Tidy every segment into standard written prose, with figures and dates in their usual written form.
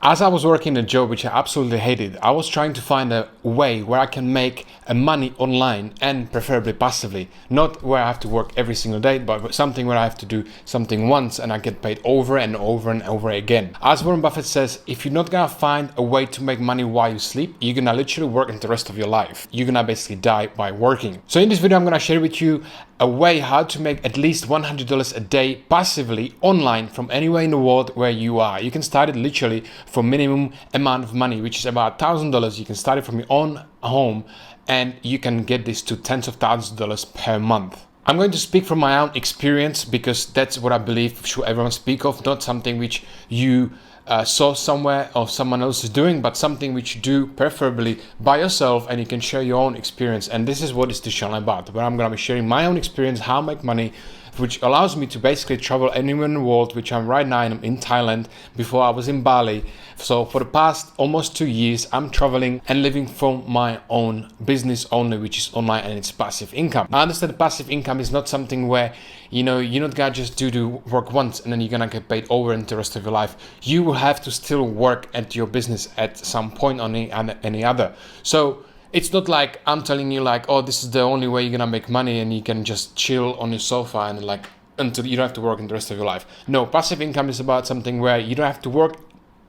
As I was working a job which I absolutely hated, I was trying to find a way where I can make money online and preferably passively. Not where I have to work every single day, but something where I have to do something once and I get paid over and over and over again. As Warren Buffett says, if you're not gonna find a way to make money while you sleep, you're gonna literally work in the rest of your life. You're gonna basically die by working. So in this video, I'm gonna share with you a way how to make at least $100 a day passively online from anywhere in the world where you are. You can start it literally for minimum amount of money, which is about $1,000. You can start it from your own home and you can get this to tens of thousands of dollars per month. I'm going to speak from my own experience because that's what I believe should everyone speak of, not something which you saw somewhere or someone else is doing, but something which you do preferably by yourself and you can share your own experience. And this is what is this channel about, where I'm going to be sharing my own experience, how I make money, which allows me to basically travel anywhere in the world, which I'm right now in Thailand. Before I was in Bali. So for the past almost 2 years, I'm traveling and living from my own business only, which is online and it's passive income. I understand passive income is not something where, you're not gonna just do the work once and then you're gonna get paid over in the rest of your life. You will have to still work at your business at some point on any other. So it's not like I'm telling you like, oh, this is the only way you're gonna make money and you can just chill on your sofa and like until you don't have to work in the rest of your life. No, passive income is about something where you don't have to work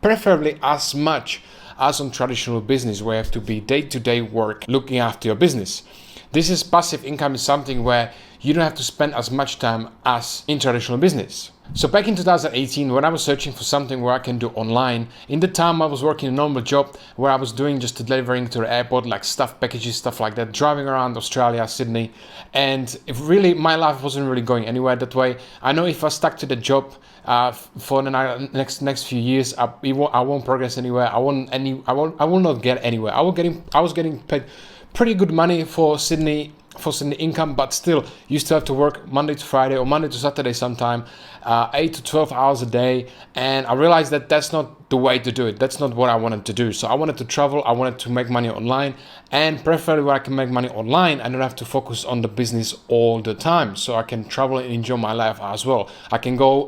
preferably as much as on traditional business where you have to be day-to-day work looking after your business. This is passive income is something where you don't have to spend as much time as in traditional business. So back in 2018, when I was searching for something where I can do online, in the time I was working a normal job where I was doing just delivering to the airport, like stuff packages, stuff like that, driving around Australia, Sydney. And if really my life wasn't really going anywhere that way. I know if I stuck to the job for the next few years, I won't progress anywhere. I will not get anywhere. I was getting paid pretty good money for Sydney income, but still you still have to work Monday to Friday or Monday to Saturday sometime, 8 to 12 hours a day. And I realized that that's not the way to do it. That's not what I wanted to do. So I wanted to travel, I wanted to make money online, and preferably where I can make money online, I don't have to focus on the business all the time. So I can travel and enjoy my life as well. I can go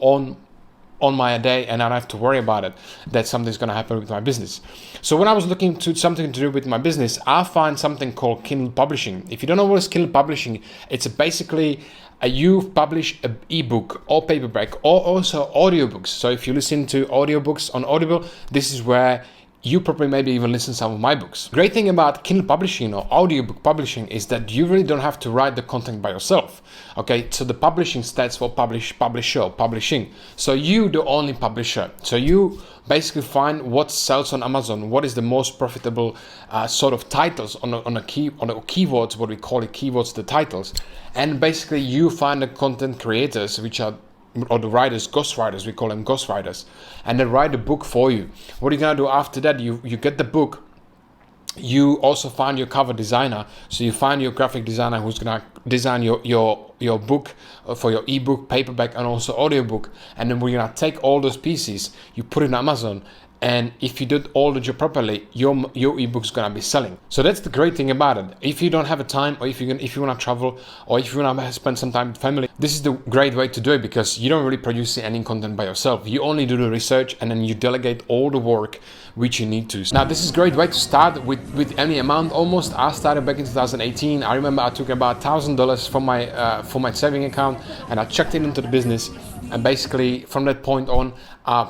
on my day and I don't have to worry about it, that something's going to happen with my business. So when I was looking to something to do with my business, I found something called Kindle Publishing. If you don't know what is Kindle Publishing, it's basically you publish an ebook or paperback or also audiobooks. So if you listen to audiobooks on Audible, this is where you probably maybe even listen to some of my books. Great thing about Kindle Publishing or audiobook publishing is that you really don't have to write the content by yourself. Okay, so the publishing stands for publisher, publishing. So you the only publisher. So you basically find what sells on Amazon, what is the most profitable sort of titles on a keywords, what we call it keywords, the titles, and basically you find the content creators which are or the writers, ghostwriters, we call them ghostwriters, and they write the book for you. What are you gonna do after that? You get the book. You also find your cover designer. So you find your graphic designer who's gonna design your book for your ebook, paperback, and also audiobook. And then we're gonna take all those pieces, you put it on Amazon. And if you did all the job properly, your ebook's gonna be selling. So that's the great thing about it. If you don't have a time, or if you wanna travel, or if you wanna spend some time with family, this is the great way to do it because you don't really produce any content by yourself. You only do the research and then you delegate all the work which you need to. Now this is a great way to start with any amount. Almost I started back in 2018. I remember I took about $1,000 from my saving account and I checked it into the business. And basically from that point on,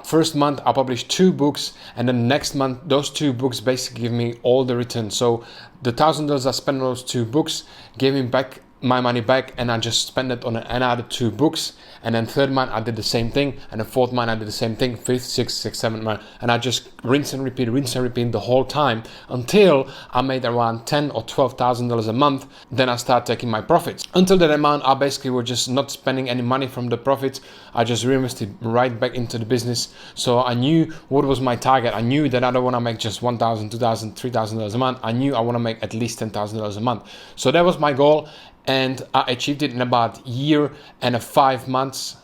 first month I published 2 books, and then next month those 2 books basically give me all the return. So the $1,000 I spent on those 2 books gave me back my money back, and I just spent it on another 2 books. And then third month I did the same thing, and the fourth month I did the same thing, fifth, sixth, seventh month, and I just rinse and repeat the whole time until I made around $10,000 or $12,000 a month. Then I start taking my profits. Until that amount, I basically was just not spending any money from the profits. I just reinvested right back into the business. So I knew what was my target. I knew that I don't want to make just $1,000, $2,000, $3,000 a month. I knew I want to make at least $10,000 a month. So that was my goal. And I achieved it in about a year and 5 months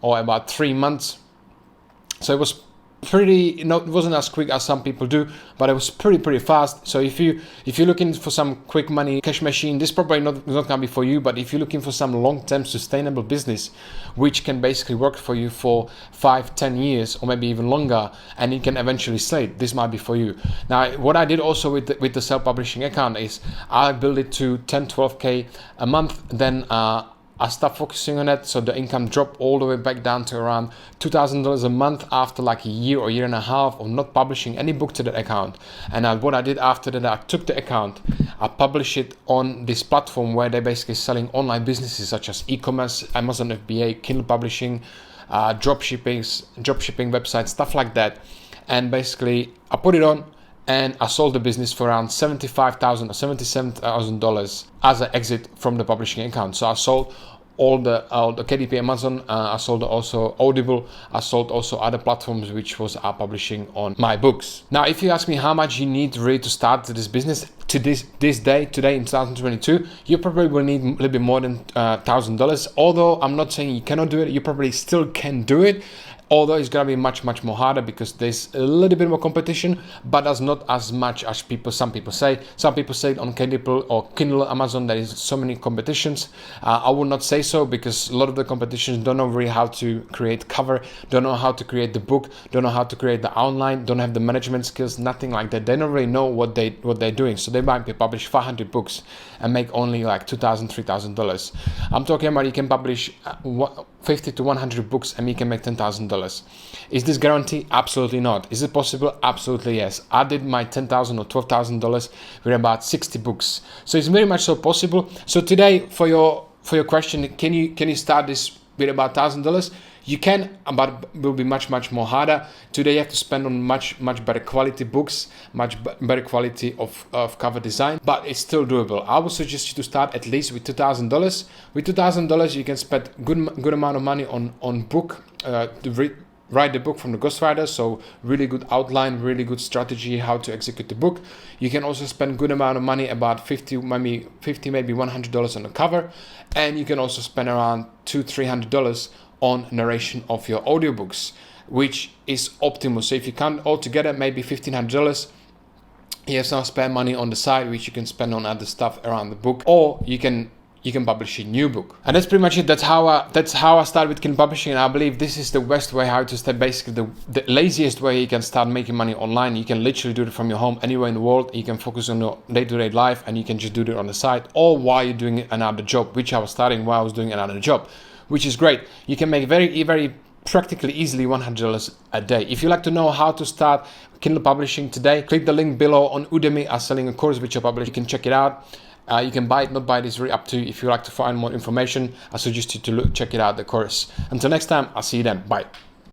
or about 3 months. So it was pretty, it wasn't as quick as some people do, but it was pretty fast. So if you're looking for some quick money cash machine, this probably not gonna be for you. But if you're looking for some long-term sustainable business which can basically work for you for 5-10 years or maybe even longer, and it can eventually slay, this might be for you. Now what I did also with the self-publishing account is I built it to 10-12k a month. Then I stopped focusing on it, so the income dropped all the way back down to around $2,000 a month after like a year or year and a half of not publishing any book to that account. And what I did after that, I took the account, I published it on this platform where they're basically selling online businesses such as e-commerce, Amazon FBA, Kindle publishing, drop shipping websites, stuff like that. And basically I put it on, and I sold the business for around $75,000 or $77,000 as an exit from the publishing account. So I sold all the KDP Amazon, I sold also Audible, I sold also other platforms which was publishing on my books. Now, if you ask me how much you need really to start this business to this day, today in 2022, you probably will need a little bit more than $1,000. Although I'm not saying you cannot do it, you probably still can do it. Although it's gonna be much more harder because there's a little bit more competition, but there's not as much as some people say. Some people say on Kindle or Kindle Amazon there is so many competitions. I would not say so, because a lot of the competitions don't know really how to create cover, don't know how to create the book, don't know how to create the outline, don't have the management skills, nothing like that. They don't really know what they're doing. So they might be publish 500 books and make only like $2,000, $3,000. I'm talking about you can publish 50 to 100 books and you can make $10,000. Is this guarantee? Absolutely not. Is it possible? Absolutely yes. I did my $10,000 or $12,000 with about 60 books. So it's very much so possible. So today, for your question, can you start this with about $1,000? You can, but it will be much more harder. Today you have to spend on much better quality books, much better quality of cover design, but it's still doable. I would suggest you to start at least with $2,000. With $2,000 you can spend good amount of money on book, write the book from the ghostwriter, so really good outline, really good strategy how to execute the book. You can also spend good amount of money, about $50, maybe $100 on the cover, and you can also spend around $200-300 on narration of your audiobooks, which is optimal. So if you count all together, maybe $1,500. You have some spare money on the side which you can spend on other stuff around the book, or you can publish a new book. And that's pretty much it. That's how I started with Kindle publishing, and I believe this is the best way how to start. Basically the laziest way you can start making money online. You can literally do it from your home anywhere in the world. You can focus on your day-to-day life, and you can just do it on the side, or while you're doing another job, which I was starting while I was doing another job, which is great. You can make very practically easily $100 a day. If you like to know how to start Kindle publishing today, click the link below. On Udemy are selling a course which I published. You can check it out. You can buy it, not buy it, it's really up to you. If you like to find more information, I suggest you to check it out, the course. Until next time, I'll see you then. Bye.